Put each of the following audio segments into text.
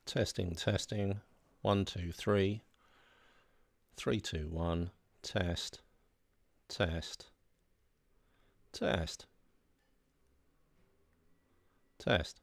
Testing, testing. 1, 2, 3. 3, 2, 1. Test, test, test, test.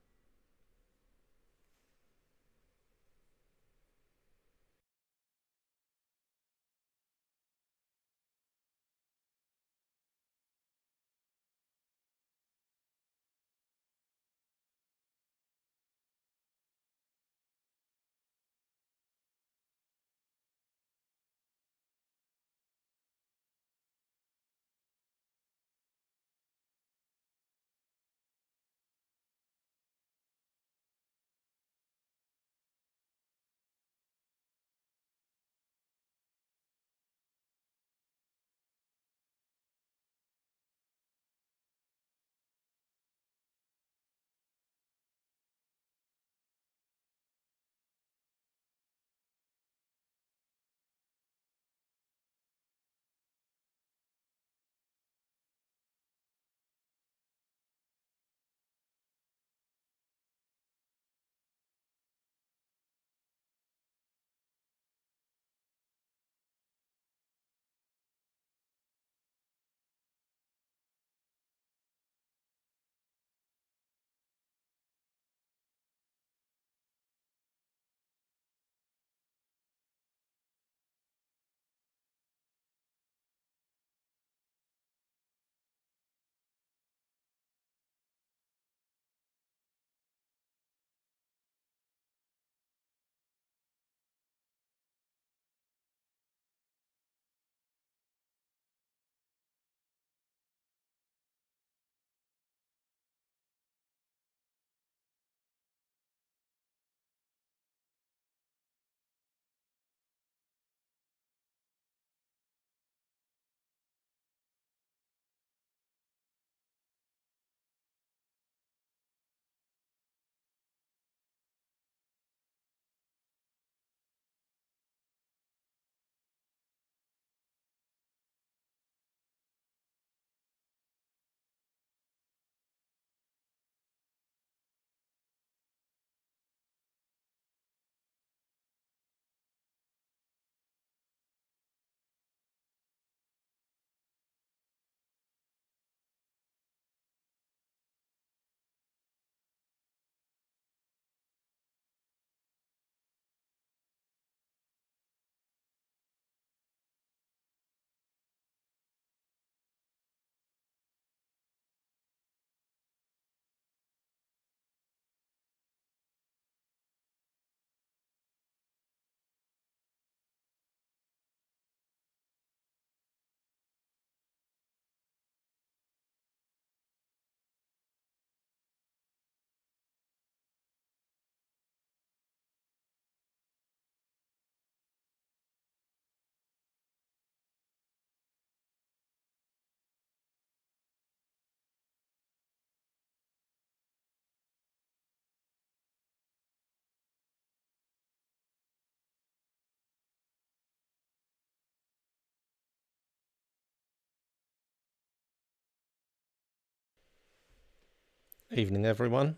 Evening, everyone.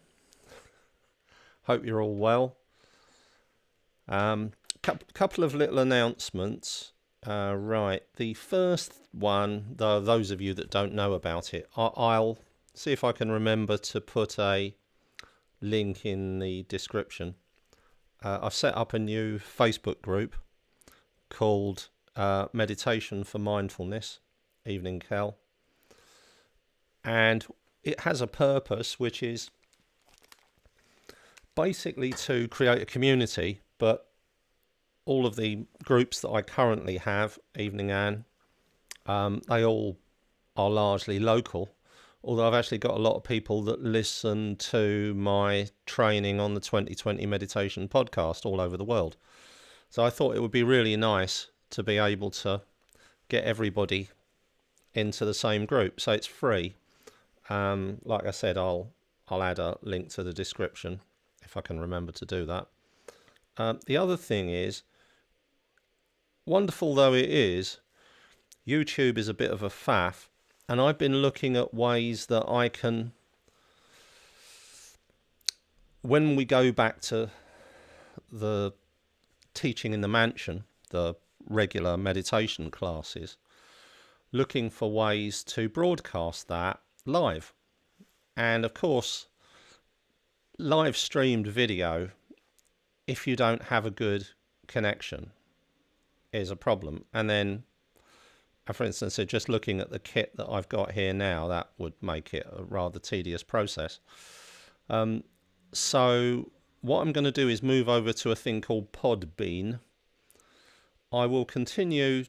Hope you're all well. Couple of little announcements. Right, the first one, those of you that don't know about it, I'll see if I can remember to put a link in the description. I've set up a new Facebook group called Meditation for Mindfulness, Evening Cal. And it has a purpose, which is basically to create a community, but all of the groups that I currently have, Evening Anne, they all are largely local, although I've actually got a lot of people that listen to my training on the 2020 meditation podcast all over the world. So I thought it would be really nice to be able to get everybody into the same group. So it's free. Like I said, I'll add a link to the description if I can remember to do that. The other thing is, wonderful though it is, YouTube is a bit of a faff, and I've been looking at ways that I can, when we go back to the teaching in the mansion, the regular meditation classes, looking for ways to broadcast that live. And of course, live streamed video, if you don't have a good connection, is a problem. And then, for instance, just looking at the kit that I've got here now, that would make it a rather tedious process. So what I'm going to do is move over to a thing called Podbean. I will continue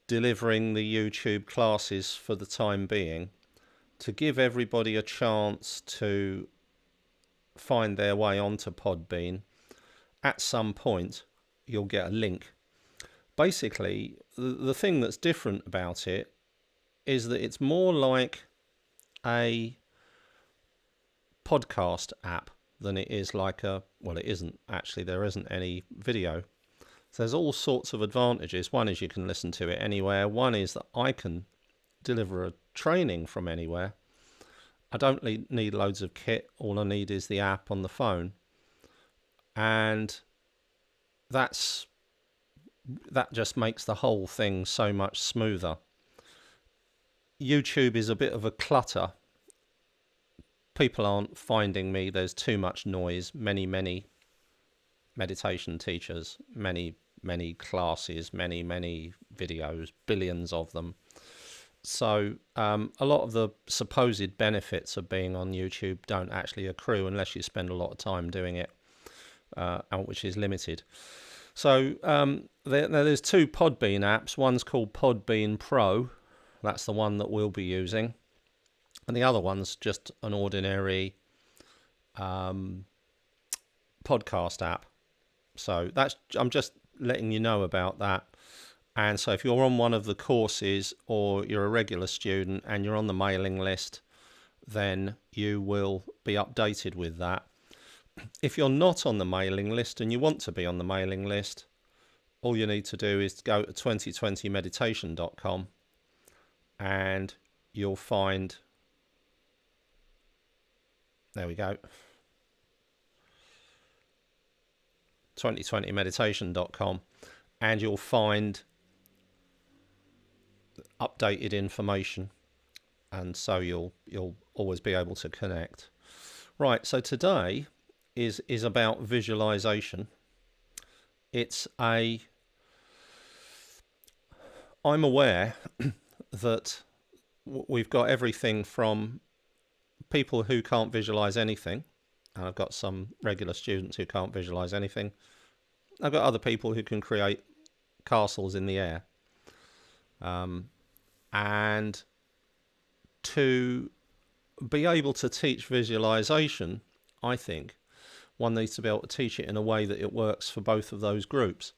delivering the YouTube classes for the time being to give everybody a chance to find their way onto Podbean. At some point, you'll get a link. Basically, the thing that's different about it is that it's more like a podcast app than it is like a, well, it isn't actually, there isn't any video. So there's all sorts of advantages. One is you can listen to it anywhere. One is that I can deliver a training from anywhere. I don't need loads of kit. All I need is the app on the phone. And that just makes the whole thing so much smoother. YouTube is a bit of a clutter. People aren't finding me. There's too much noise. Many meditation teachers, many classes, many videos, billions of them. So a lot of the supposed benefits of being on YouTube don't actually accrue unless you spend a lot of time doing it, which is limited. So there's two Podbean apps. One's called Podbean Pro. That's the one that we'll be using. And the other one's just an ordinary podcast app. So I'm just letting you know about that. And so if you're on one of the courses or you're a regular student and you're on the mailing list, then you will be updated with that. If you're not on the mailing list and you want to be on the mailing list, all you need to do is go to 2020meditation.com and you'll find, there we go, 2020meditation.com, and you'll find updated information, and so you'll always be able to connect. Right, so today is about visualization. I'm aware that we've got everything from people who can't visualize anything, and I've got some regular students who can't visualize anything. I've got other people who can create castles in the air. And to be able to teach visualization, I think one needs to be able to teach it in a way that it works for both of those groups.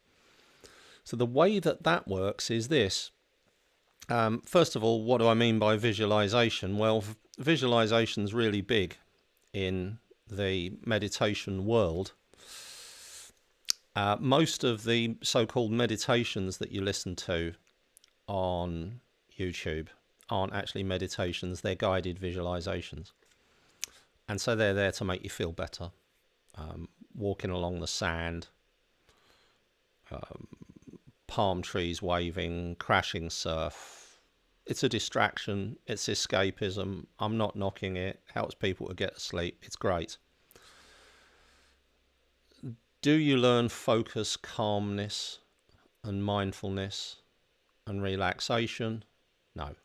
So the way that works is this. First of all, what do I mean by visualization? Well, visualization's really big in the meditation world. Most of the so-called meditations that you listen to on YouTube aren't actually meditations, they're guided visualizations. And so they're there to make you feel better. Walking along the sand, palm trees waving, crashing surf. It's a distraction, it's escapism. I'm not knocking it, helps people to get to sleep, it's great. Do you learn focus, calmness and mindfulness and relaxation? No.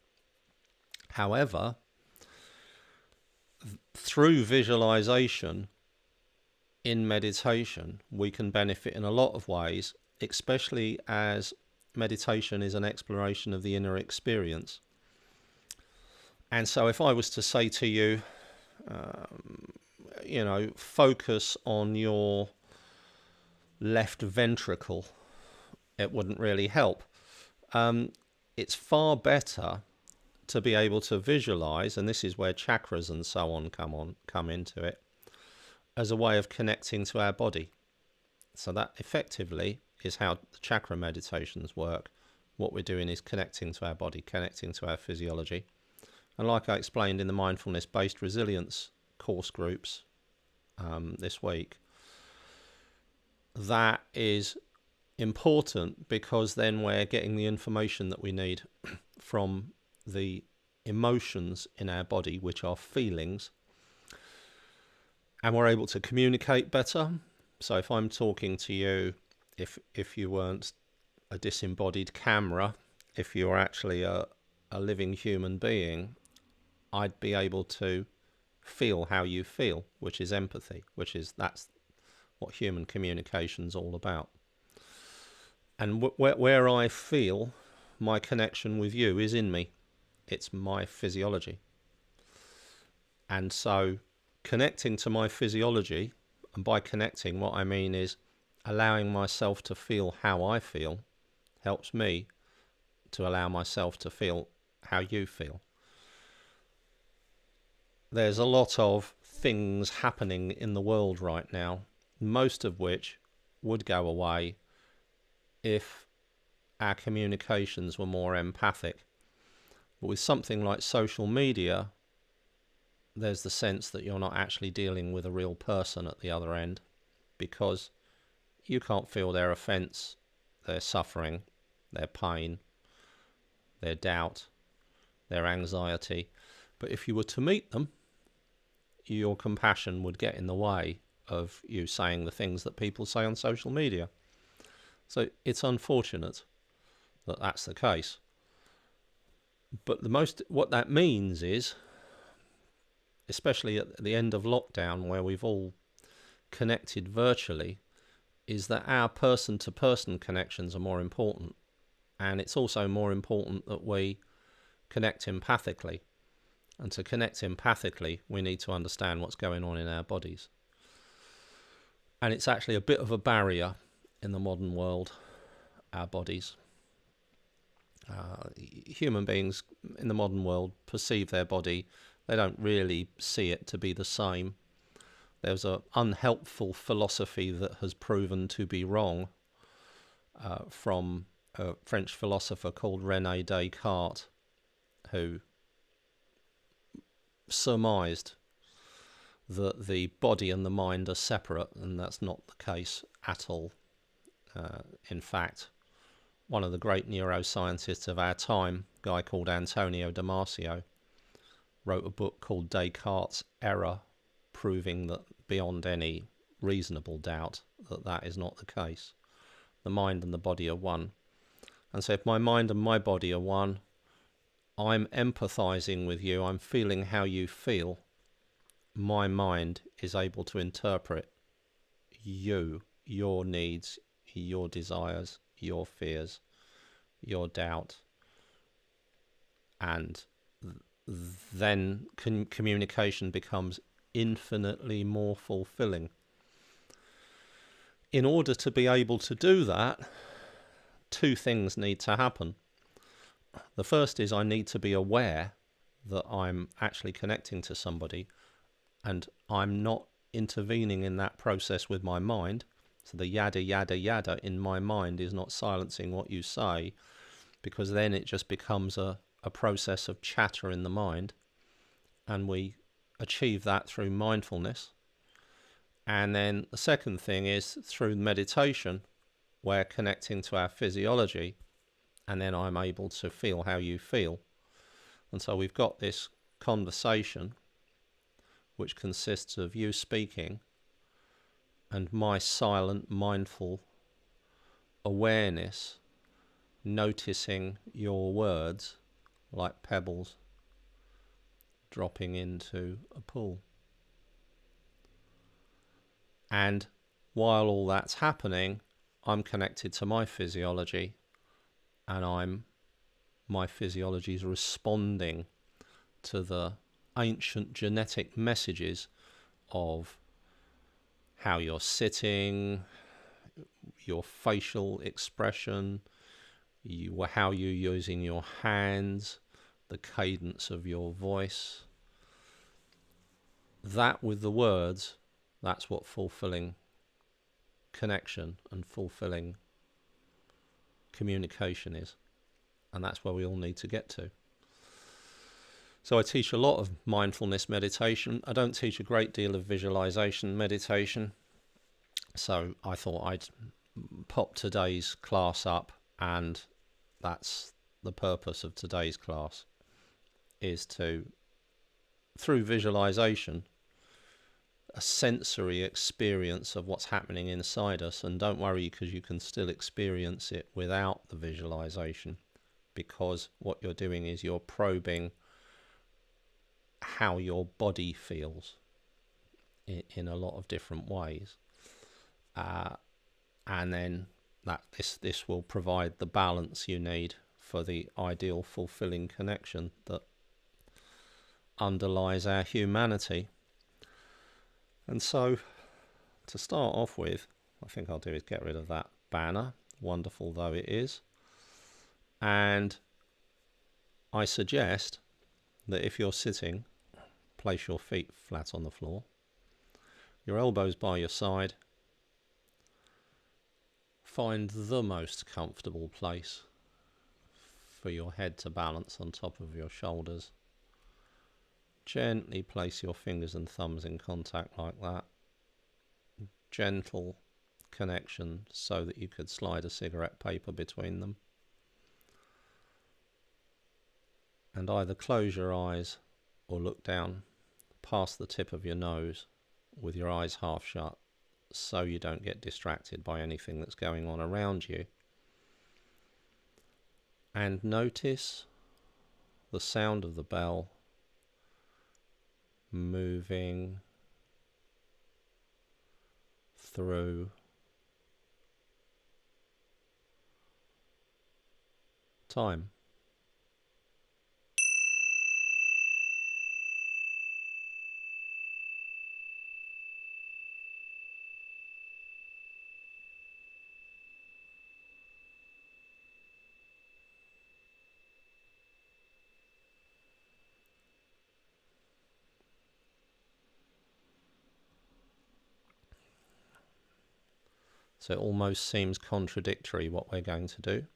However, through visualization in meditation, we can benefit in a lot of ways, especially as meditation is an exploration of the inner experience. And so if I was to say to you, focus on your left ventricle, it wouldn't really help. It's far better to be able to visualize, and this is where chakras and so on come into it, as a way of connecting to our body. So that effectively is how the chakra meditations work. What we're doing is connecting to our body, connecting to our physiology. And like I explained in the mindfulness-based resilience course groups this week, that is important, because then we're getting the information that we need from the emotions in our body, which are feelings, and we're able to communicate better. So if I'm talking to you, if you weren't a disembodied camera, if you're actually a living human being, I'd be able to feel how you feel, which is empathy, that's what human communication's all about. And where I feel my connection with you is in me. It's my physiology. And so connecting to my physiology, and by connecting, what I mean is allowing myself to feel how I feel, helps me to allow myself to feel how you feel. There's a lot of things happening in the world right now, most of which would go away if our communications were more empathic. But with something like social media, there's the sense that you're not actually dealing with a real person at the other end, because you can't feel their offence, their suffering, their pain, their doubt, their anxiety. But if you were to meet them, your compassion would get in the way of you saying the things that people say on social media. So it's unfortunate that that's the case. But what that means is, especially at the end of lockdown, where we've all connected virtually, is that our person-to-person connections are more important. And it's also more important that we connect empathically. And to connect empathically, we need to understand what's going on in our bodies. And it's actually a bit of a barrier in the modern world, our bodies. Human beings in the modern world perceive their body, they don't really see it to be the same. There's an unhelpful philosophy that has proven to be wrong from a French philosopher called René Descartes, who surmised that the body and the mind are separate, and that's not the case at all. In fact, one of the great neuroscientists of our time, a guy called Antonio Damasio, wrote a book called Descartes' Error, proving that beyond any reasonable doubt that is not the case. The mind and the body are one. And so if my mind and my body are one, I'm empathizing with you, I'm feeling how you feel. My mind is able to interpret you, your needs, your desires, your fears, your doubt. And then communication becomes infinitely more fulfilling. In order to be able to do that, two things need to happen. The first is I need to be aware that I'm actually connecting to somebody, and I'm not intervening in that process with my mind. So the yada, yada, yada in my mind is not silencing what you say, because then it just becomes a process of chatter in the mind. And we achieve that through mindfulness. And then the second thing is through meditation, we're connecting to our physiology, and then I'm able to feel how you feel. And so we've got this conversation, which consists of you speaking and my silent, mindful awareness, noticing your words like pebbles dropping into a pool. And while all that's happening, I'm connected to my physiology, and my physiology is responding to the ancient genetic messages of how you're sitting, your facial expression, how you're using your hands, the cadence of your voice. That with the words, that's what fulfilling connection and fulfilling communication is. And that's where we all need to get to. So I teach a lot of mindfulness meditation. I don't teach a great deal of visualization meditation. So I thought I'd pop today's class up, and that's the purpose of today's class, is to, through visualization, a sensory experience of what's happening inside us. And don't worry, because you can still experience it without the visualization, because what you're doing is you're probing how your body feels in a lot of different ways, and then this will provide the balance you need for the ideal fulfilling connection that underlies our humanity. And so, to start off with, I think I'll do is get rid of that banner, wonderful though it is, and I suggest that if you're sitting, place your feet flat on the floor, your elbows by your side. Find the most comfortable place for your head to balance on top of your shoulders. Gently place your fingers and thumbs in contact like that. Gentle connection so that you could slide a cigarette paper between them. And either close your eyes or look down past the tip of your nose with your eyes half shut, so you don't get distracted by anything that's going on around you. And notice the sound of the bell moving through time. So it almost seems contradictory what we're going to do.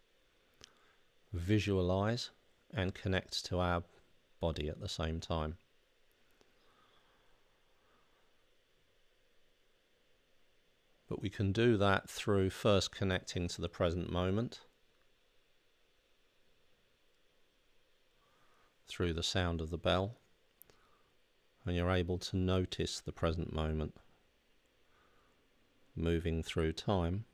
Visualize and connect to our body at the same time. But we can do that through first connecting to the present moment, through the sound of the bell, and you're able to notice the present moment moving through time.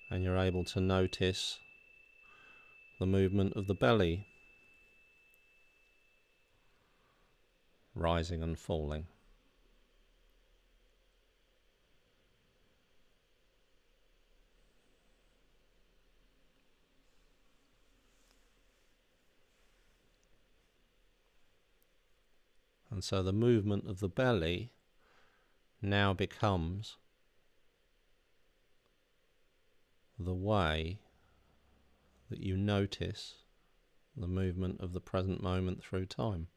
And you're able to notice the movement of the belly, rising and falling. And so the movement of the belly now becomes the way that you notice the movement of the present moment through time.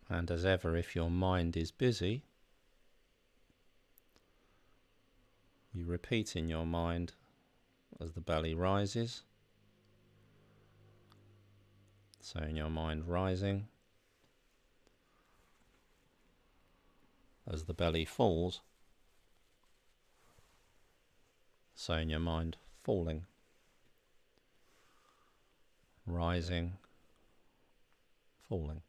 And as ever, if your mind is busy, you repeat in your mind as the belly rises. So in your mind rising, as the belly falls, so in your mind falling, rising, falling.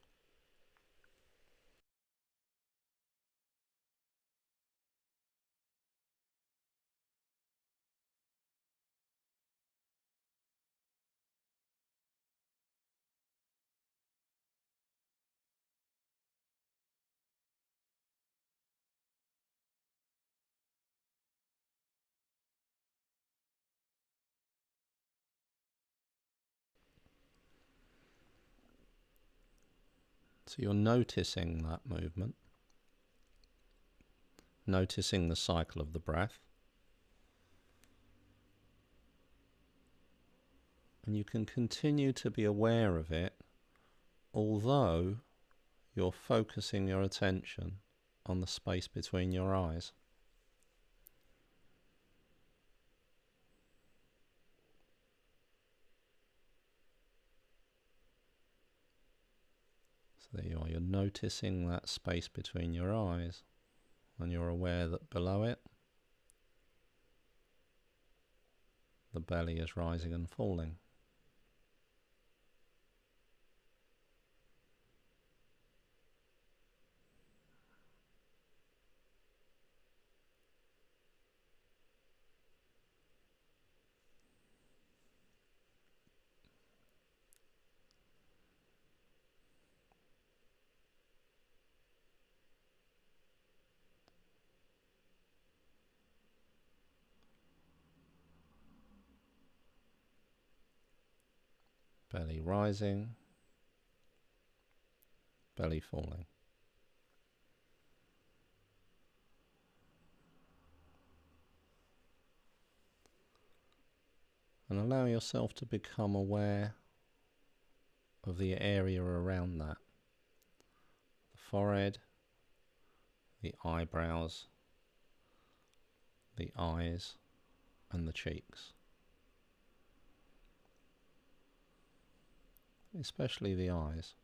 So you're noticing that movement, noticing the cycle of the breath, and you can continue to be aware of it, although you're focusing your attention on the space between your eyes. So there you are, you're noticing that space between your eyes, and you're aware that below it, the belly is rising and falling. Belly rising, belly falling. And allow yourself to become aware of the area around that. The forehead, the eyebrows, the eyes, and the cheeks. Especially the eyes.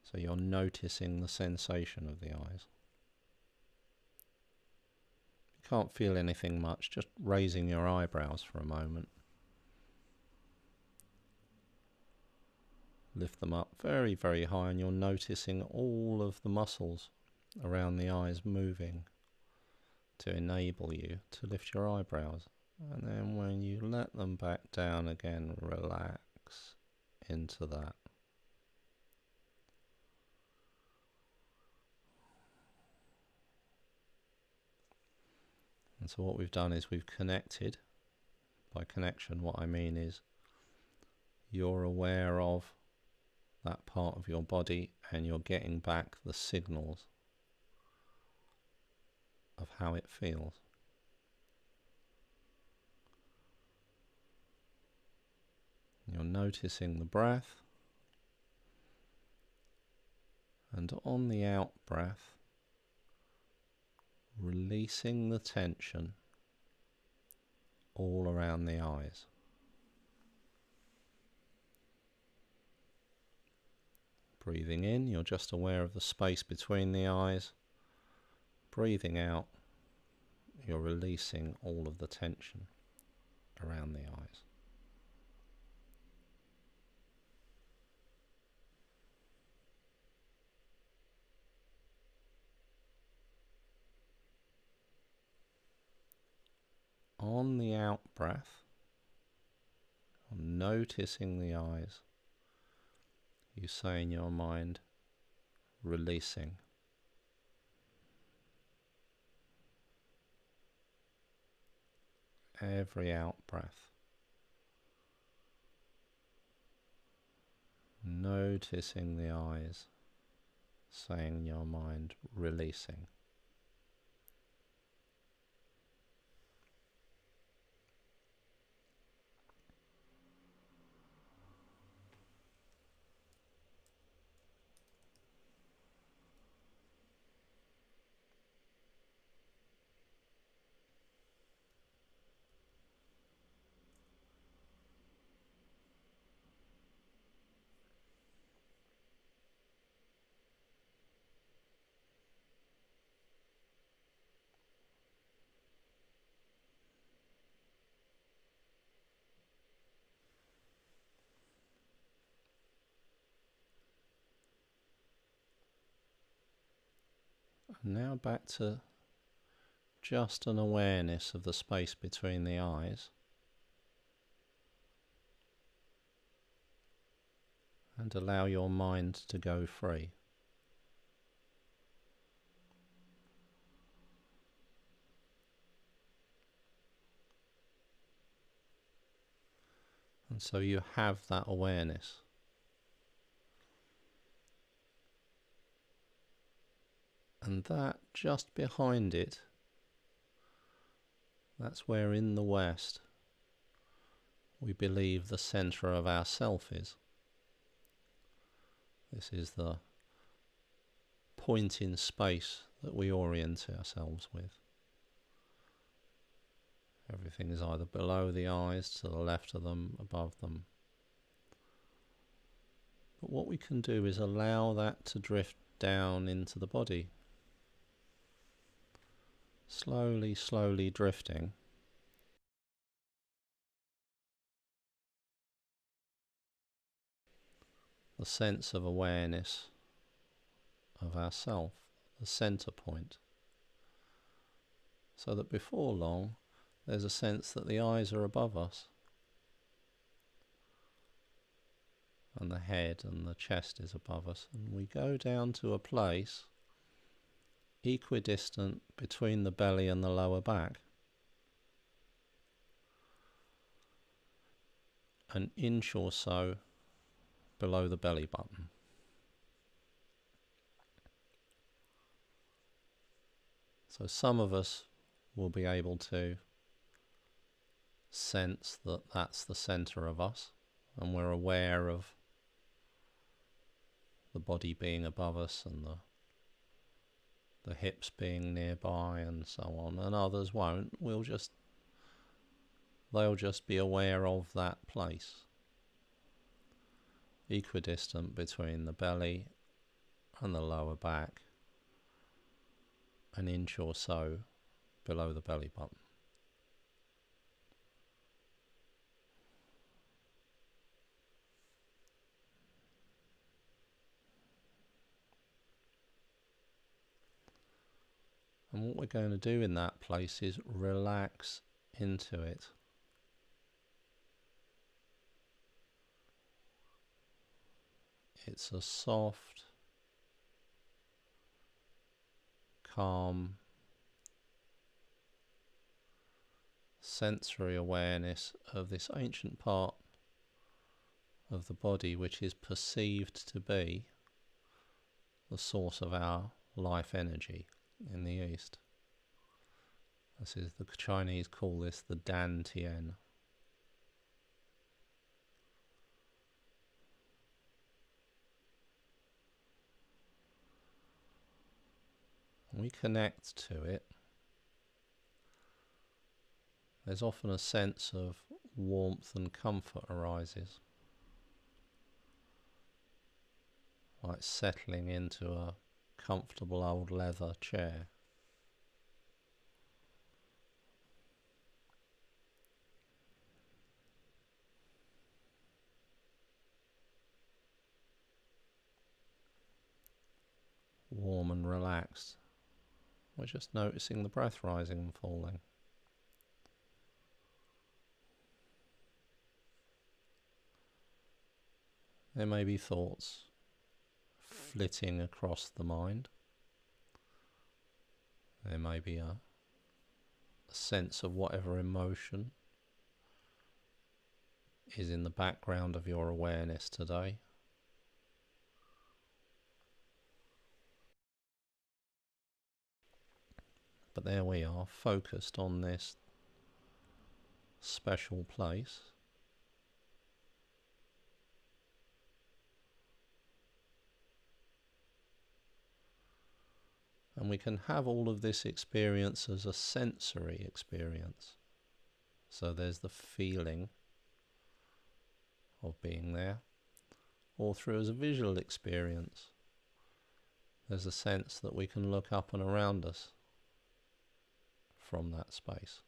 So you're noticing the sensation of the eyes. You can't feel anything much, just raising your eyebrows for a moment. Lift them up very, very high, and you're noticing all of the muscles around the eyes moving to enable you to lift your eyebrows. And then when you let them back down again, relax into that. And so what we've done is we've connected. By connection, what I mean is you're aware of that part of your body, and you're getting back the signals of how it feels. You're noticing the breath, and on the out breath, releasing the tension all around the eyes. Breathing in, you're just aware of the space between the eyes. Breathing out, you're releasing all of the tension around the eyes. On the out breath, noticing the eyes, you say in your mind, releasing. Every out breath, noticing the eyes, saying in your mind, releasing. Now back to just an awareness of the space between the eyes, and allow your mind to go free. And so you have that awareness. And that just behind it, that's where in the West we believe the centre of our self is. This is the point in space that we orient ourselves with. Everything is either below the eyes, to the left of them, above them. But what we can do is allow that to drift down into the body. Slowly, slowly drifting. The sense of awareness of ourself, the center point. So that before long, there's a sense that the eyes are above us, and the head and the chest is above us, and we go down to a place equidistant between the belly and the lower back, an inch or so below the belly button. So some of us will be able to sense that that's the center of us, and we're aware of the body being above us and the hips being nearby and so on, and others won't. They'll just be aware of that place, equidistant between the belly and the lower back, an inch or so below the belly button. And what we're going to do in that place is relax into it. It's a soft, calm, sensory awareness of this ancient part of the body which is perceived to be the source of our life energy in the East. This is, the Chinese call this the Dan Tian. We connect to it. There's often a sense of warmth and comfort arises, like settling into a comfortable old leather chair. Warm and relaxed. We're just noticing the breath rising and falling. There may be thoughts flitting across the mind. There may be a sense of whatever emotion is in the background of your awareness today. But there we are, focused on this special place. And we can have all of this experience as a sensory experience. So there's the feeling of being there, or through as a visual experience. There's a sense that we can look up and around us from that space.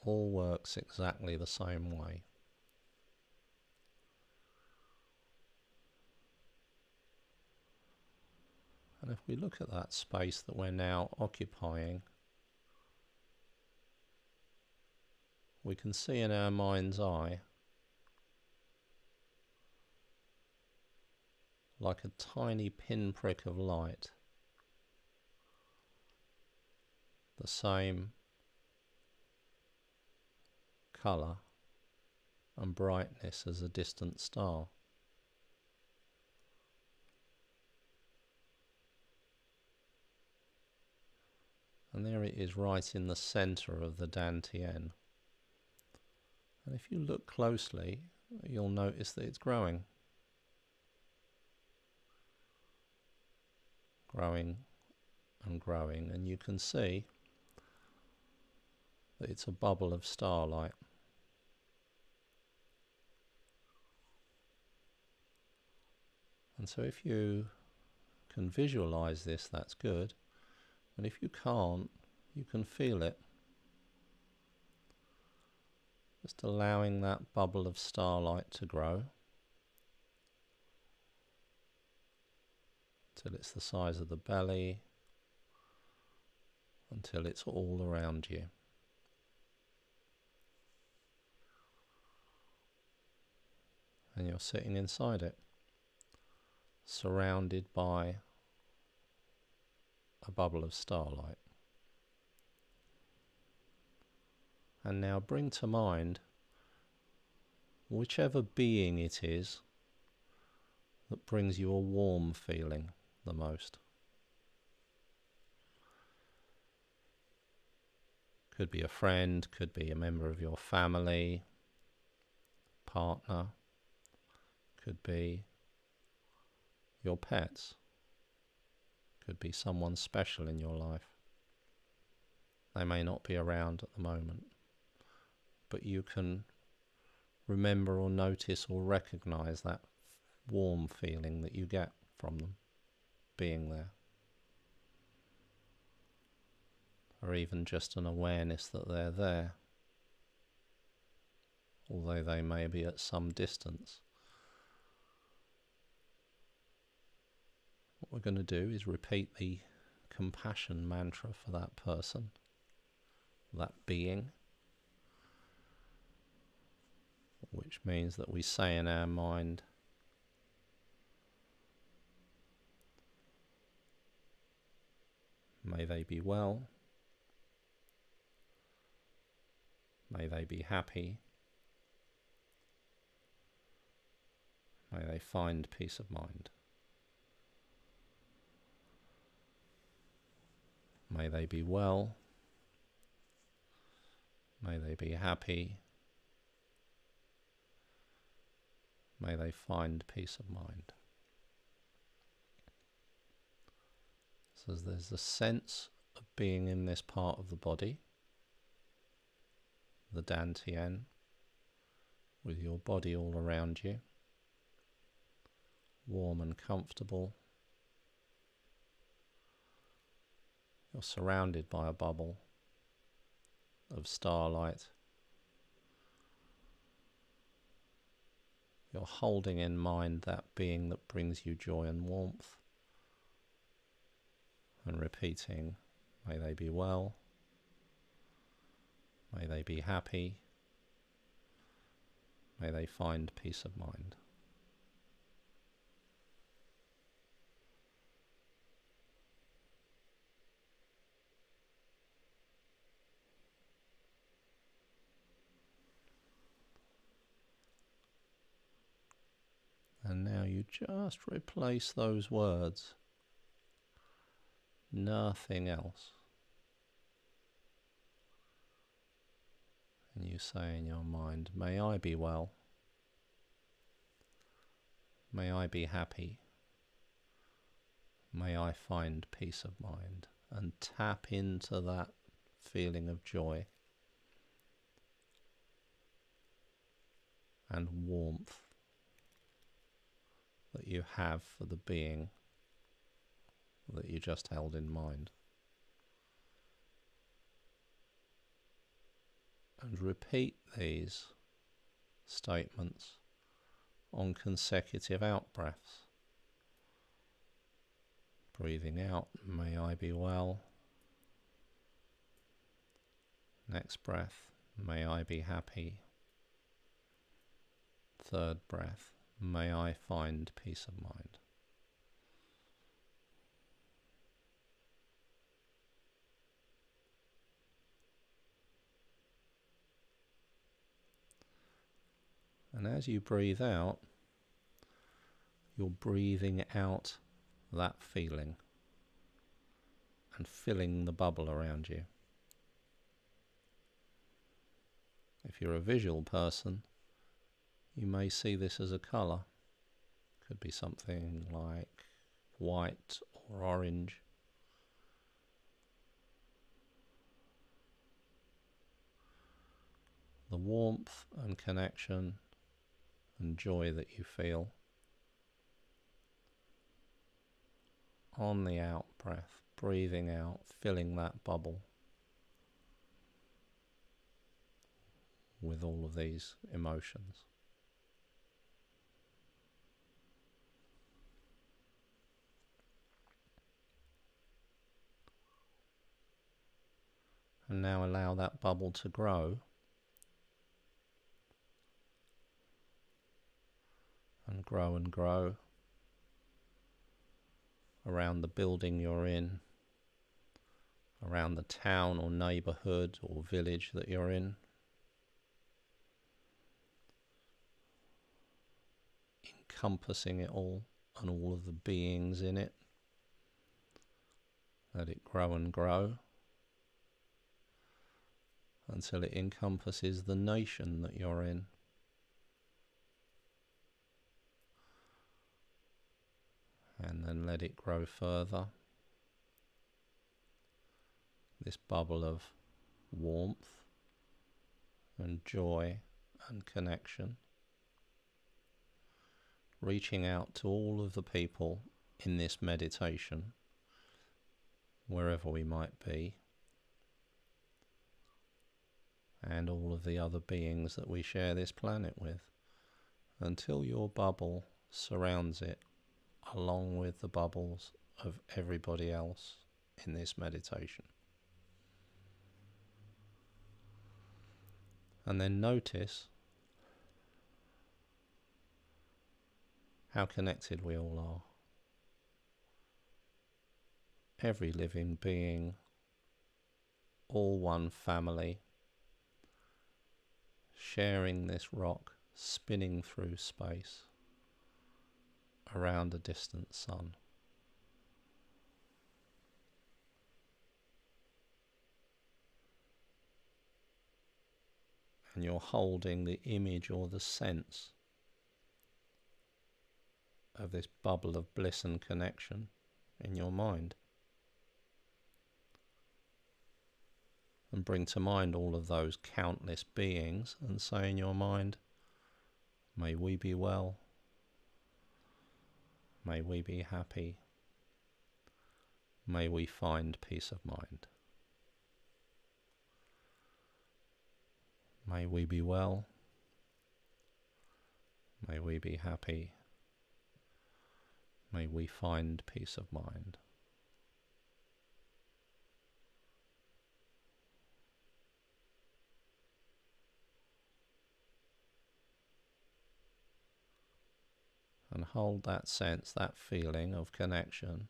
All works exactly the same way. And if we look at that space that we're now occupying, we can see in our mind's eye, like a tiny pinprick of light, the same colour and brightness as a distant star. And there it is, right in the center of the dantian. And if you look closely, you'll notice that it's growing. Growing and growing, and you can see that it's a bubble of starlight. And so if you can visualize this, that's good. And if you can't, you can feel it. Just allowing that bubble of starlight to grow till it's the size of the belly, until it's all around you. And you're sitting inside it, surrounded by a bubble of starlight. And now bring to mind whichever being it is that brings you a warm feeling the most. Could be a friend, could be a member of your family, partner, could be your pets, could be someone special in your life. They may not be around at the moment, but you can remember or notice or recognize that warm feeling that you get from them being there. Or even just an awareness that they're there, although they may be at some distance. What we're going to do is repeat the compassion mantra for that person, that being, which means that we say in our mind, may they be well, may they be happy, may they find peace of mind. May they be well, may they be happy, may they find peace of mind. So there's a sense of being in this part of the body, the dantian, with your body all around you, warm and comfortable. You're surrounded by a bubble of starlight. You're holding in mind that being that brings you joy and warmth, and repeating, may they be well, may they be happy, may they find peace of mind. And now you just replace those words, nothing else. And you say in your mind, may I be well, may I be happy, may I find peace of mind, and tap into that feeling of joy and warmth that you have for the being that you just held in mind. And repeat these statements on consecutive out-breaths. Breathing out, may I be well. Next breath, may I be happy. Third breath, may I find peace of mind. And as you breathe out, you're breathing out that feeling and filling the bubble around you. If you're a visual person, you may see this as a colour. Could be something like white or orange. The warmth and connection and joy that you feel on the out breath, breathing out, filling that bubble with all of these emotions. And now allow that bubble to grow and grow and grow around the building you're in, around the town or neighbourhood or village that you're in, encompassing it all and all of the beings in it. Let it grow and grow until it encompasses the nation that you're in. And then let it grow further. This bubble of warmth and joy and connection, reaching out to all of the people in this meditation, wherever we might be, and all of the other beings that we share this planet with, until your bubble surrounds it, along with the bubbles of everybody else in this meditation. And then notice how connected we all are. Every living being, all one family, sharing this rock, spinning through space around a distant sun. And you're holding the image or the sense of this bubble of bliss and connection in your mind. And bring to mind all of those countless beings and say in your mind, may we be well, may we be happy, may we find peace of mind. May we be well, may we be happy, may we find peace of mind. And hold that sense, that feeling of connection,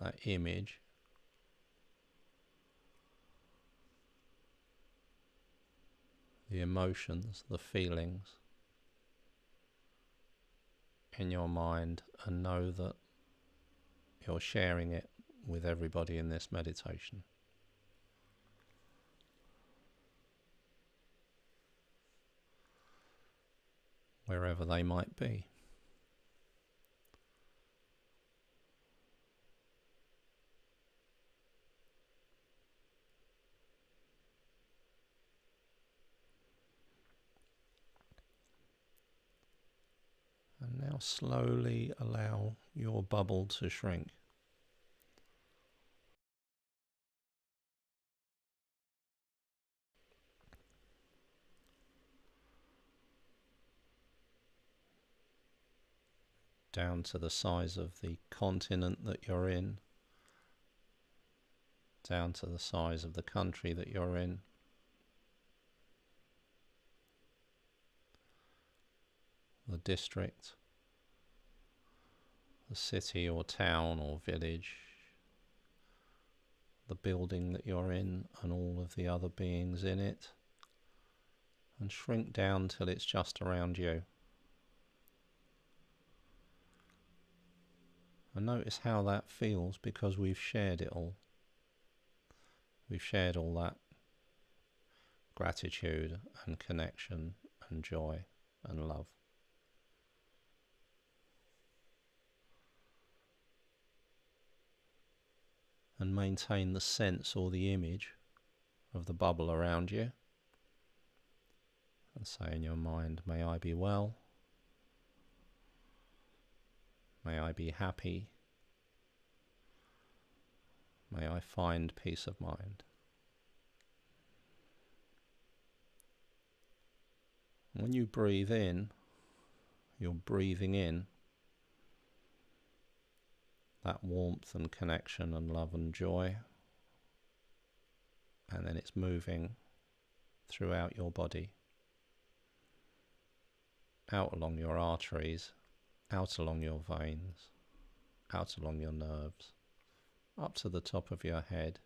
that image, the emotions, the feelings in your mind, and know that you're sharing it with everybody in this meditation. Wherever they might be. And now slowly allow your bubble to shrink. Down to the size of the continent that you're in, down to the size of the country that you're in, the district, the city or town or village, the building that you're in and all of the other beings in it, and shrink down till it's just around you. And notice how that feels, because we've shared it all. We've shared all that gratitude and connection and joy and love. And maintain the sense or the image of the bubble around you. And say in your mind, may I be well, may I be happy, may I find peace of mind. When you breathe in, you're breathing in that warmth and connection and love and joy, and then it's moving throughout your body, out along your arteries, out along your veins, out along your nerves, up to the top of your head,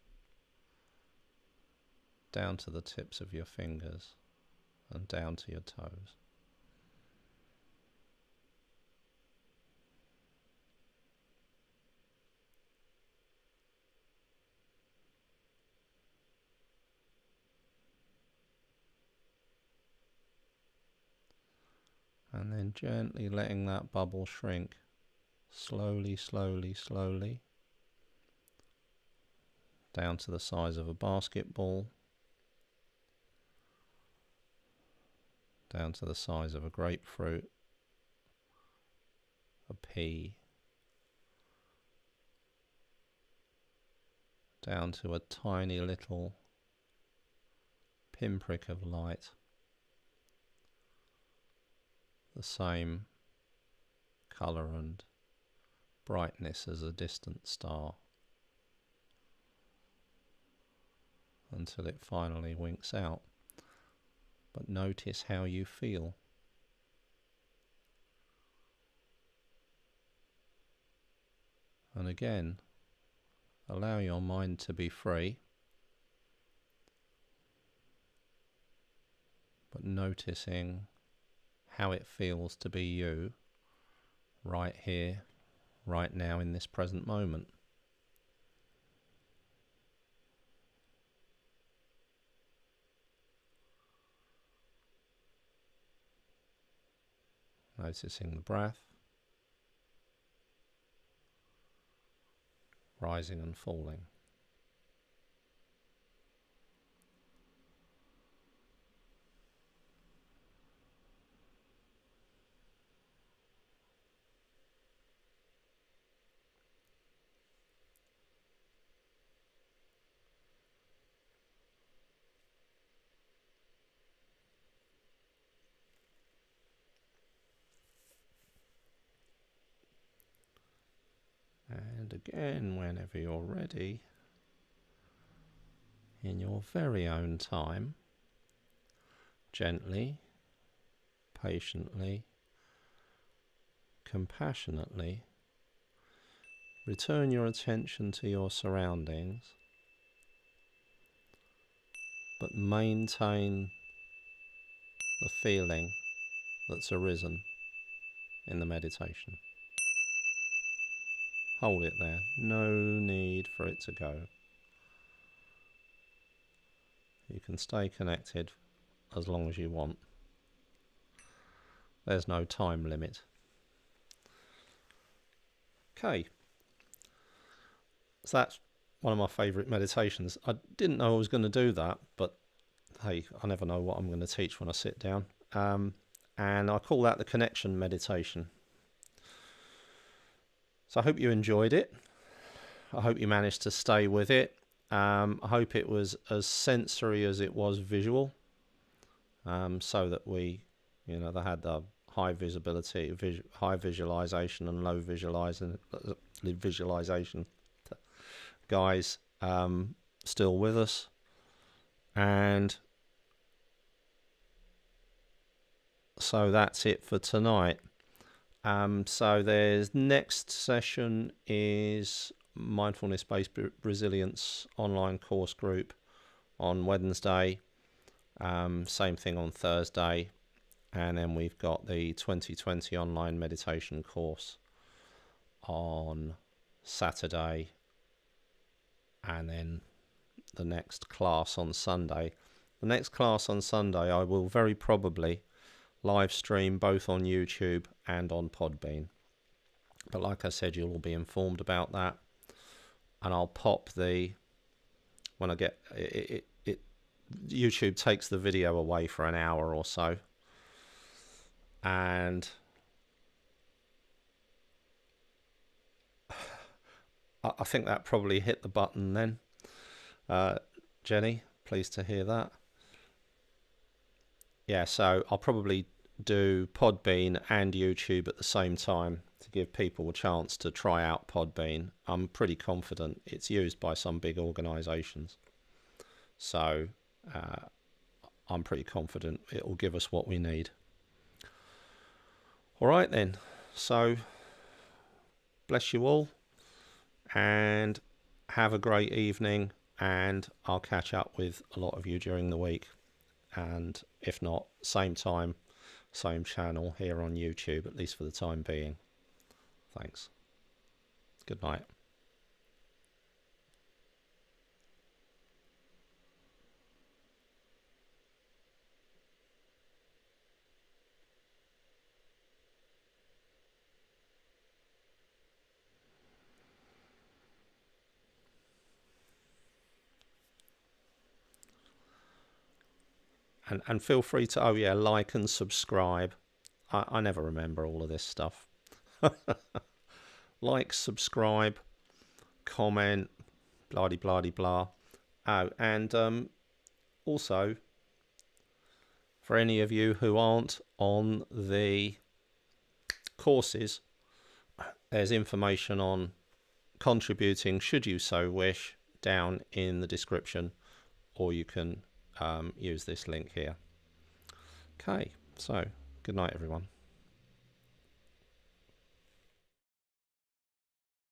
down to the tips of your fingers, and down to your toes. And then gently letting that bubble shrink, slowly, slowly, slowly, down to the size of a basketball, down to the size of a grapefruit, a pea, down to a tiny little pinprick of light, the same colour and brightness as a distant star, until it finally winks out. But notice how you feel. And again, allow your mind to be free, but noticing how it feels to be you right here, right now in this present moment. Noticing the breath, rising and falling. And again, whenever you're ready, in your very own time, gently, patiently, compassionately, return your attention to your surroundings, but maintain the feeling that's arisen in the meditation. Hold it there, no need for it to go. You can stay connected as long as you want. There's no time limit. Okay, so that's one of my favourite meditations. I didn't know I was going to do that, but hey, I never know what I'm going to teach when I sit down. And I call that the connection meditation. So I hope you enjoyed it. I hope you managed to stay with it. I hope it was as sensory as it was visual, so that they had the high visibility, high visualization and low visualization guys still with us. And so that's it for tonight. So there's next session is mindfulness-based resilience online course group on Wednesday. Same thing on Thursday. And then we've got the 2020 online meditation course on Saturday. And then the next class on Sunday. The next class on Sunday I will very probably live stream both on YouTube and on Podbean. But like I said, you'll all be informed about that. And I'll pop when I get it, YouTube takes the video away for an hour or so. And I think that probably hit the button then. Jenny, pleased to hear that. Yeah, so I'll probably do Podbean and YouTube at the same time to give people a chance to try out Podbean. I'm pretty confident it's used by some big organisations. So I'm pretty confident it will give us what we need. All right then, so bless you all and have a great evening, and I'll catch up with a lot of you during the week, and if not, same time, same channel here on YouTube, at least for the time being. Thanks. Good night. And feel free to, like and subscribe. I never remember all of this stuff. Like, subscribe, comment, blah de blah de blah. Oh, and also, for any of you who aren't on the courses, there's information on contributing, should you so wish, down in the description, or you can use this link here. Okay, so good night everyone.